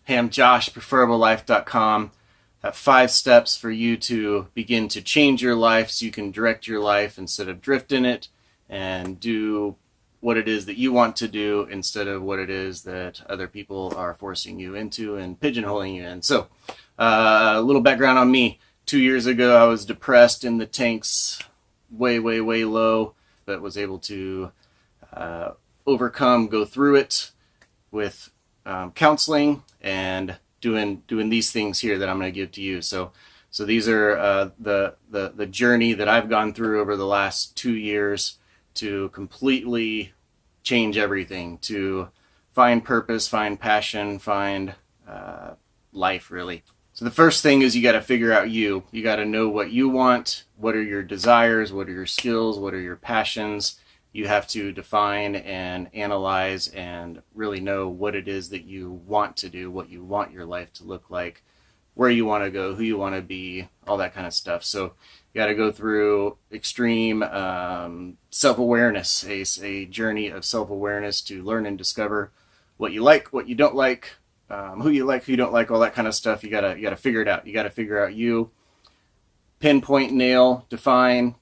Hey, I'm Josh, preferableife.com. Have 5 steps for you to begin to change your life so you can direct your life instead of drift in it and do what it is that you want to do instead of what it is that other people are forcing you into and pigeonholing you in. So, a little background on me. 2 years ago, I was depressed in the tanks, way, way, way low, but was able to uh, overcome, go through it with counseling and doing these things here that I'm going to give to you. So these are the journey that I've gone through over the last 2 years to completely change everything, to find purpose, find passion, find life really. So the first thing is you got to figure out you. You got to know what you want, what are your desires, what are your skills, what are your passions. You have to define and analyze and really know what it is that you want to do, what you want your life to look like, where you want to go, who you want to be, all that kind of stuff. So you got to go through extreme self-awareness, a journey of self-awareness to learn and discover what you like, what you don't like, who you don't like, all that kind of stuff. You gotta figure it out. You got to figure out you, pinpoint, nail, define,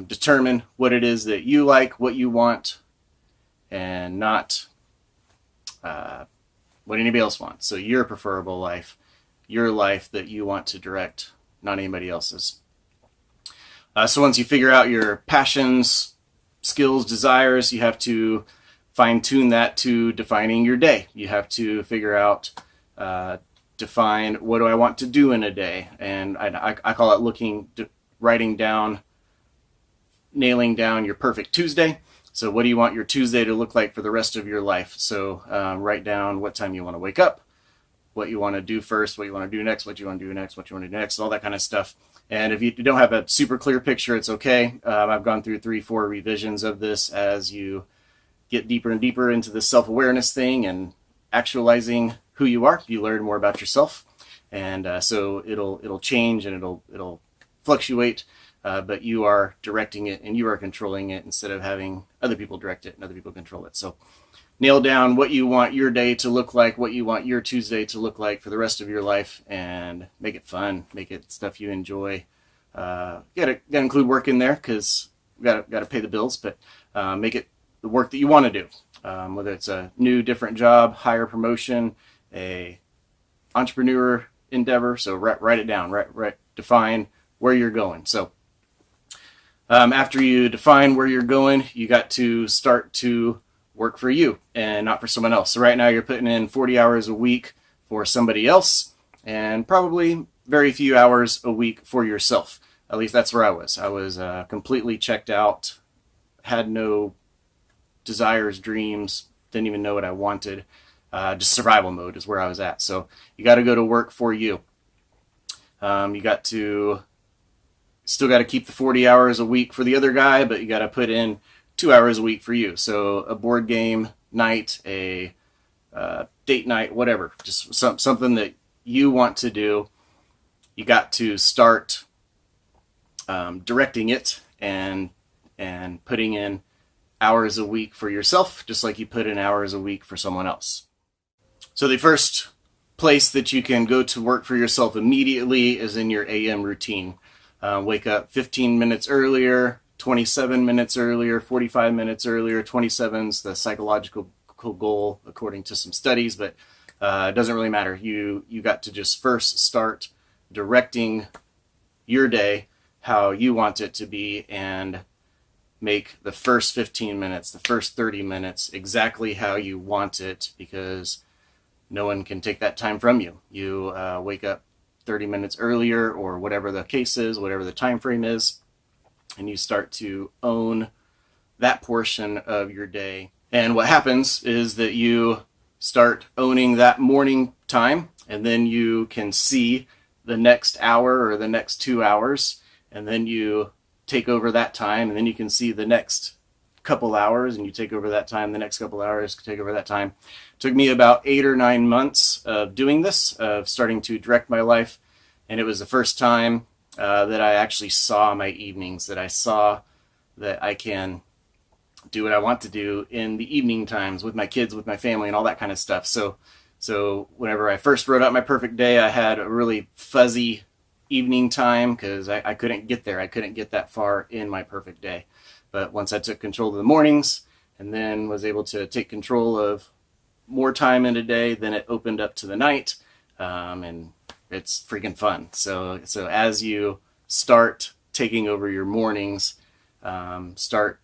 determine what it is that you like, what you want, and not what anybody else wants. So your preferable life, your life that you want to direct, not anybody else's. So once you figure out your passions, skills, desires, you have to fine tune that to defining your day. You have to figure out, define what do I want to do in a day, and I call it writing down, nailing down your perfect Tuesday. So what do you want your Tuesday to look like for the rest of your life? So write down what time you want to wake up, what you want to do first, what you want to do next, what you want to do next, what you want to do next, all that kind of stuff. And if you don't have a super clear picture, it's okay. I've gone through 3-4 revisions of this as you get deeper and deeper into the self-awareness thing and actualizing who you are. You learn more about yourself, and so it'll change and it'll fluctuate, but you are directing it and you are controlling it instead of having other people direct it and other people control it. So nail down what you want your day to look like, what you want your Tuesday to look like for the rest of your life, and make it fun, make it stuff you enjoy. Gotta include work in there because we gotta pay the bills, but make it the work that you want to do, whether it's a new, different job, higher promotion, a entrepreneur endeavor. So write it down, define where you're going. So after you define where you're going, you got to start to work for you and not for someone else. So right now you're putting in 40 hours a week for somebody else and probably very few hours a week for yourself. At least that's where I was. I was completely checked out, had no desires, dreams, didn't even know what I wanted. Just survival mode is where I was at. So you got to go to work for you. You got to still got to keep the 40 hours a week for the other guy, but you got to put in 2 hours a week for you. So a board game night, a date night, whatever, just something that you want to do. You got to start directing it and putting in hours a week for yourself, just like you put in hours a week for someone else. So the first place that you can go to work for yourself immediately is in your AM routine. Wake up 15 minutes earlier, 27 minutes earlier, 45 minutes earlier. 27's the psychological goal according to some studies, but it doesn't really matter. You got to just first start directing your day how you want it to be and make the first 15 minutes, the first 30 minutes exactly how you want it, because no one can take that time from you. You wake up 30 minutes earlier or whatever the case is, whatever the time frame is, and you start to own that portion of your day. And what happens is that you start owning that morning time, and then you can see the next hour or the next 2 hours, and then you take over that time, and then you can see the next couple hours, and you take over that time, the next couple hours, take over that time. It took me about 8 or 9 months of doing this, of starting to direct my life, and it was the first time that I actually saw my evenings, that I saw that I can do what I want to do in the evening times with my kids, with my family, and all that kind of stuff. So So whenever I first wrote out my perfect day, I had a really fuzzy evening time because I couldn't get there. I couldn't get that far in my perfect day. But once I took control of the mornings and then was able to take control of more time in a day, then it opened up to the night, and it's freaking fun. So as you start taking over your mornings, start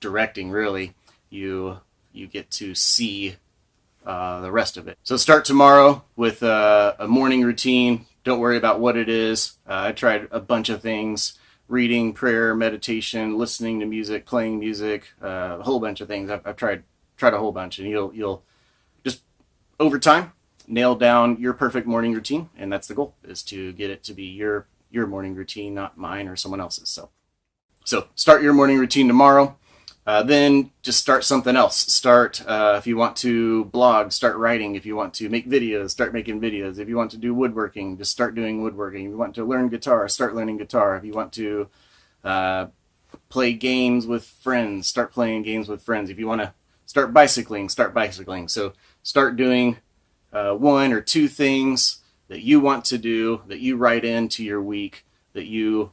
directing, really, you get to see the rest of it. So start tomorrow with a morning routine. Don't worry about what it is. I tried a bunch of things: reading, prayer, meditation, listening to music, playing music, a whole bunch of things. I've tried a whole bunch, and you'll just over time nail down your perfect morning routine, and that's the goal, is to get it to be your morning routine, not mine or someone else's. So start your morning routine tomorrow. Then just start something else. Start, if you want to blog, start writing. If you want to make videos, start making videos. If you want to do woodworking, just start doing woodworking. If you want to learn guitar, start learning guitar. If you want to play games with friends, start playing games with friends. If you want to start bicycling, start bicycling. So start doing one or two things that you want to do, that you write into your week, that you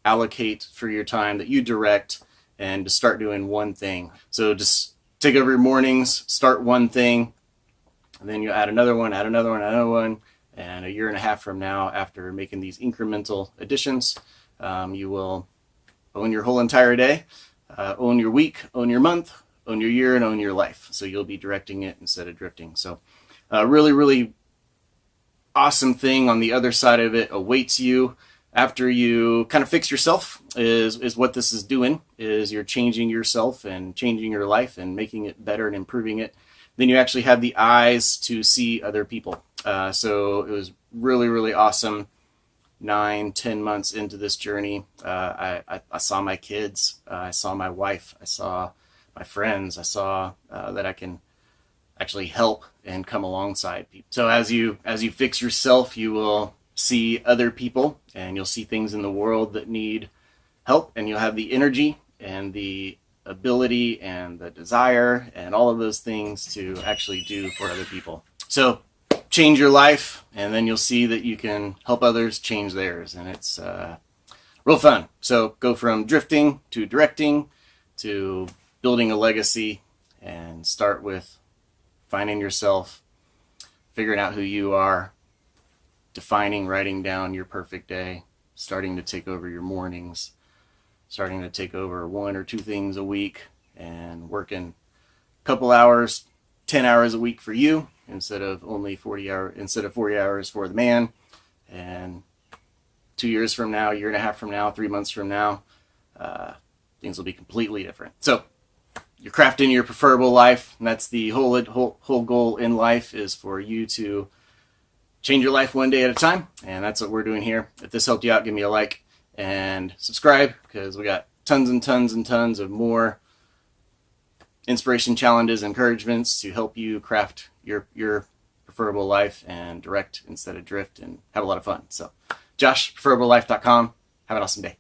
allocate for your time, that you direct, and to start doing one thing. So just take over your mornings, start one thing, and then you add another one, add another one, add another one. And a year and a half from now, after making these incremental additions, you will own your whole entire day, own your week, own your month, own your year, and own your life. So you'll be directing it instead of drifting. So really, really awesome thing on the other side of it awaits you. After you kind of fix yourself is what this is doing, is you're changing yourself and changing your life and making it better and improving it. Then you actually have the eyes to see other people. So it was really, really awesome. 9-10 months into this journey, I saw my kids, I saw my wife, I saw my friends, I saw that I can actually help and come alongside people. So as you fix yourself, you will see other people, and you'll see things in the world that need help, and you'll have the energy and the ability and the desire and all of those things to actually do for other people. So change your life, and then you'll see that you can help others change theirs, and it's real fun. So go from drifting to directing to building a legacy, and start with finding yourself, figuring out who you are, defining, writing down your perfect day, starting to take over your mornings, starting to take over one or two things a week, and working a couple hours, 10 hours a week for you instead of 40 hours for the man. And 2 years from now, a year and a half from now, 3 months from now, things will be completely different. So you're crafting your preferable life, and that's the whole goal in life, is for you to change your life one day at a time, and that's what we're doing here. If this helped you out, give me a like and subscribe, because we got tons and tons and tons of more inspiration, challenges, encouragements to help you craft your preferable life and direct instead of drift and have a lot of fun. So, Josh, preferableife.com. Have an awesome day.